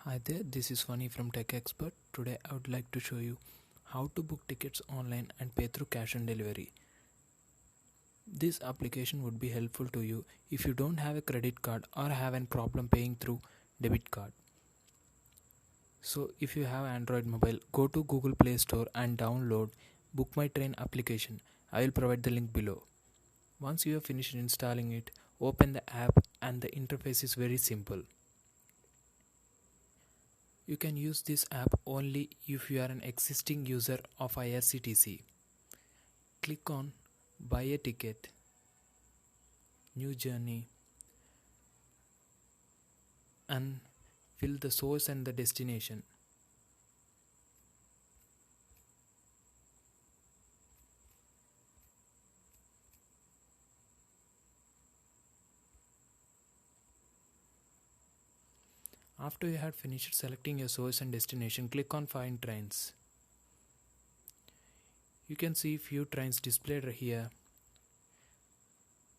Hi there, this is Funny from Tech Expert. Today I would like to show you how to book tickets online and pay through cash on delivery. This application would be helpful to you if you don't have a credit card or have a problem paying through debit card. So if you have Android mobile, go to Google Play Store and download Book My Train application. I will provide the link below. Once you have finished installing it, open the app and the interface is very simple. You can use this app only if you are an existing user of Irctc. Click on Buy a Ticket, New Journey, and fill the source and the destination. After you have finished selecting your source and destination, click on Find Trains. You can see few trains displayed here.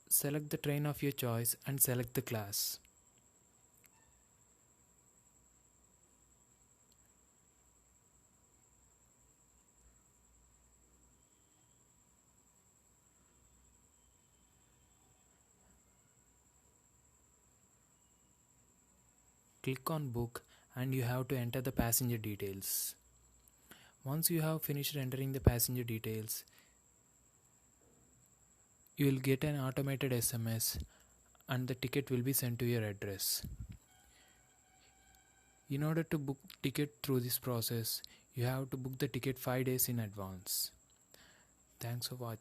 Select the train of your choice and select the class. Click on Book and you have to enter the passenger details. Once you have finished entering the passenger details, you will get an automated SMS and the ticket will be sent to your address. In order to book ticket through this process, you have to book the ticket 5 days in advance. Thanks for watching.